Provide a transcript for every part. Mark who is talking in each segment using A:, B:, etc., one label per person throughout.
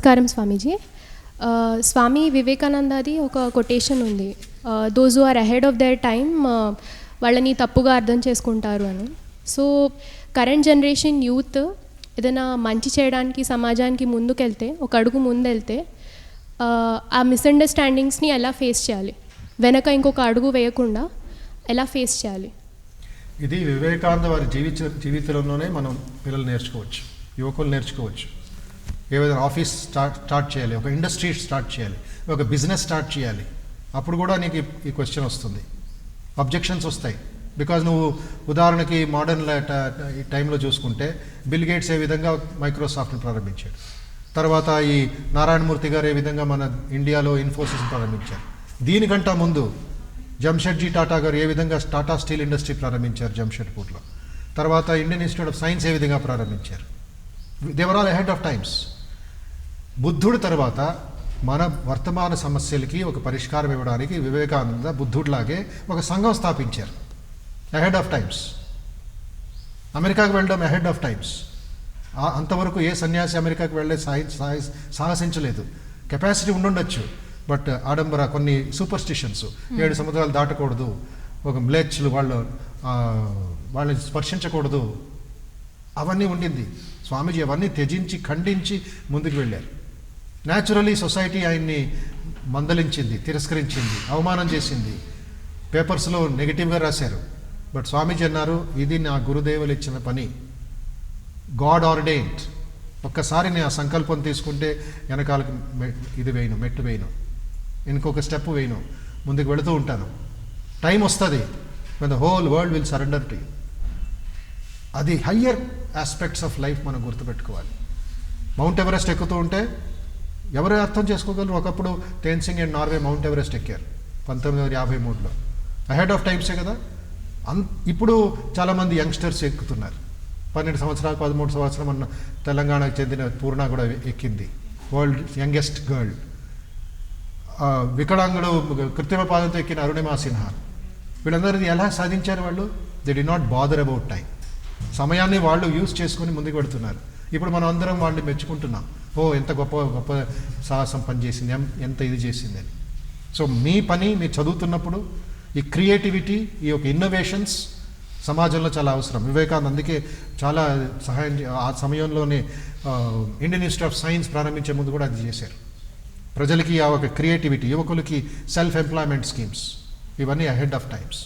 A: నమస్కారం స్వామీజీ. స్వామి వివేకానందది ఒక కొటేషన్ ఉంది, those who are ahead of their time వాళ్ళని తప్పుగా అర్థం చేసుకుంటారు అని. సో కరెంట్ జనరేషన్ యూత్ ఏదైనా మంచి చేయడానికి సమాజానికి ముందుకెళ్తే, ఒక అడుగు ముందెళ్తే ఆ మిస్అండర్స్టాండింగ్స్ని ఎలా ఫేస్ చేయాలి, వెనక ఇంకొక అడుగు వేయకుండా ఎలా ఫేస్ చేయాలి?
B: ఇది వివేకానంద వారి జీవితంలోనే మనం పిల్లలు నేర్చుకోవచ్చు, యువకులు నేర్చుకోవచ్చు. ఏదైనా ఆఫీస్ స్టార్ట్ చేయాలి, ఒక ఇండస్ట్రీ స్టార్ట్ చేయాలి, ఒక బిజినెస్ స్టార్ట్ చేయాలి, అప్పుడు కూడా నీకు ఈ క్వశ్చన్ వస్తుంది, అబ్జెక్షన్స్ వస్తాయి. బికాజ్ నువ్వు ఉదాహరణకి మోడర్న్ ఈ టైంలో చూసుకుంటే బిల్ గేట్స్ ఏ విధంగా మైక్రోసాఫ్ట్ని ప్రారంభించాడు, తర్వాత ఈ నారాయణమూర్తి గారు ఏ విధంగా మన ఇండియాలో ఇన్ఫోసిస్ ప్రారంభించారు, దీనికంటే ముందు జంషెడ్జీ టాటా గారు ఏ విధంగా టాటా స్టీల్ ఇండస్ట్రీ ప్రారంభించారు జంషెడ్పూర్లో, తర్వాత ఇండియన్ ఇన్స్టిట్యూట్ ఆఫ్ సైన్స్ ఏ విధంగా ప్రారంభించారు. They were all ahead of times. బుద్ధుడి తర్వాత మన వర్తమాన సమస్యలకి ఒక పరిష్కారం ఇవ్వడానికి వివేకానంద బుద్ధుడిలాగే ఒక సంఘం స్థాపించారు, అహెడ్ ఆఫ్ టైమ్స్. అమెరికాకు వెళ్ళడం అహెడ్ ఆఫ్ టైమ్స్. అంతవరకు ఏ సన్యాసి అమెరికాకు వెళ్ళే సాహసించలేదు. కెపాసిటీ ఉండుండొచ్చు, బట్ ఆడంబర కొన్ని సూపర్స్టిషన్స్, 7 సముద్రాలు దాటకూడదు, ఒక మ్లేచ్లు వాళ్ళని స్పర్శించకూడదు, అవన్నీ ఉండింది. స్వామీజీ అవన్నీ త్యజించి ఖండించి ముందుకు వెళ్ళారు. న్యాచురలీ సొసైటీ ఆయన్ని మందలించింది, తిరస్కరించింది, అవమానం చేసింది, పేపర్స్లో నెగిటివ్గా రాశారు. బట్ స్వామీజీ అన్నారు, ఇది నా గురుదేవులు ఇచ్చిన పని, గాడ్ ఆర్డైన్డ్. ఒక్కసారి నేను ఆ సంకల్పం తీసుకుంటే వెనకాలకి మెట్టు వేయను, ఇంకొక స్టెప్ వేయను, ముందుకు వెళుతూ ఉంటాను. టైం వస్తుంది when the whole world will surrender to you. అది హయ్యర్ ఆస్పెక్ట్స్ ఆఫ్ లైఫ్ మనం గుర్తుపెట్టుకోవాలి. మౌంట్ ఎవరెస్ట్ ఎక్కుతూ ఉంటే ఎవరు అర్థం చేసుకోగలరు? ఒకప్పుడు తేన్సింగ్ అండ్ నార్వే మౌంట్ ఎవరెస్ట్ ఎక్కారు 1953లో, అహెడ్ ఆఫ్ టైమ్సే కదా. ఇప్పుడు చాలామంది యంగ్స్టర్స్ ఎక్కుతున్నారు. 12 సంవత్సరాలు 13 సంవత్సరం అన్న తెలంగాణకు చెందిన పూర్ణ కూడా ఎక్కింది, వరల్డ్ యంగెస్ట్ గర్ల్. వికలాంగుడు కృత్రిమ పాదంతో ఎక్కిన అరుణిమా సిన్హా. వీళ్ళందరిది ఎలా సాధించారు? వాళ్ళు they did not bother about time. సమయాన్ని వాళ్ళు యూజ్ చేసుకొని ముందుకు పెడుతున్నారు. ఇప్పుడు మనం అందరం వాళ్ళని మెచ్చుకుంటున్నాం, ఓ ఎంత గొప్ప గొప్ప సాహసం పనిచేసింది, ఎంత ఇది చేసింది అని. సో మీ పని మీరు చదువుతున్నప్పుడు ఈ క్రియేటివిటీ, ఈ యొక్క ఇన్నోవేషన్స్ సమాజంలో చాలా అవసరం. వివేకానంద అందుకే చాలా సహాయం, ఆ సమయంలోనే ఇండియన్ ఇన్స్టిట్యూట్ ఆఫ్ సైన్స్ ప్రారంభించే ముందు కూడా అది చేశారు. ప్రజలకి ఆ ఒక క్రియేటివిటీ, యువకులకి సెల్ఫ్ ఎంప్లాయ్మెంట్ స్కీమ్స్, ఇవన్నీ అహెడ్ ఆఫ్ టైమ్స్.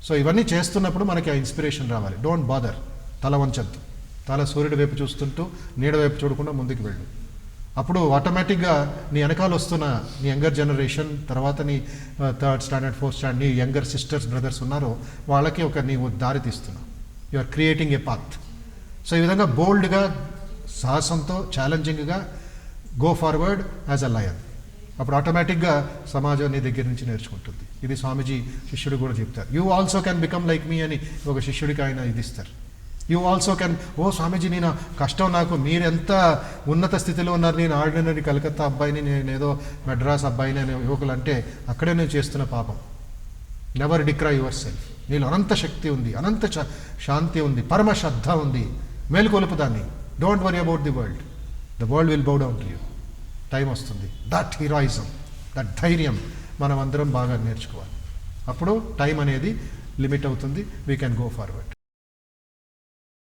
B: సో ఇవన్నీ చేస్తున్నప్పుడు మనకి ఆ ఇన్స్పిరేషన్ రావాలి. డోంట్ బాదర్, తల వంచద్దు, తల సూర్యుడి వైపు చూస్తుంటూ నీడ వైపు చూడకుండా ముందుకు వెళ్ళు. అప్పుడు ఆటోమేటిక్గా నీ వెనకాల వస్తున్న నీ యంగర్ జనరేషన్, తర్వాత నీ 3rd స్టాండర్డ్ 4th స్టాండర్డ్ నీ యంగర్ సిస్టర్స్ బ్రదర్స్ ఉన్నారో వాళ్ళకి నీవు దారి తీస్తున్నావు. You are creating a path. So ఈ విధంగా బోల్డ్గా, సాహసంతో, ఛాలెంజింగ్గా go forward as a lion. అప్పుడు ఆటోమేటిక్గా సమాజం నీ దగ్గర నుంచి నేర్చుకుంటుంది. ఇది స్వామీజీ శిష్యుడు కూడా చెప్తారు. You also can become like me అని ఒక శిష్యుడికి ఆయన ఇది ఇస్తారు. యూ ఆల్సో క్యాన్, ఓ స్వామీజీ నేను కష్టం, నాకు మీరెంత ఉన్నత స్థితిలో ఉన్నారు, నేను ఆర్డినరీ కలకత్తా అబ్బాయిని, నేను ఏదో మెడ్రాస్ అబ్బాయిని అనే యువకులు అంటే అక్కడే నేను చేస్తున్న పాపం. Never decry your self. నీలో అనంత శక్తి ఉంది, అనంత శాంతి ఉంది, పరమ శ్రద్ధ ఉంది, మేలుకొలుపు దాన్ని. Don't worry about the world, the world will bow down to you. Time వస్తుంది. దట్ హీరోయిజం, దట్ ధైర్యం మనం అందరం బాగా నేర్చుకోవాలి. అప్పుడు టైం అనేది లిమిట్ అవుతుంది, వీ కెన్ గో ఫార్వర్డ్.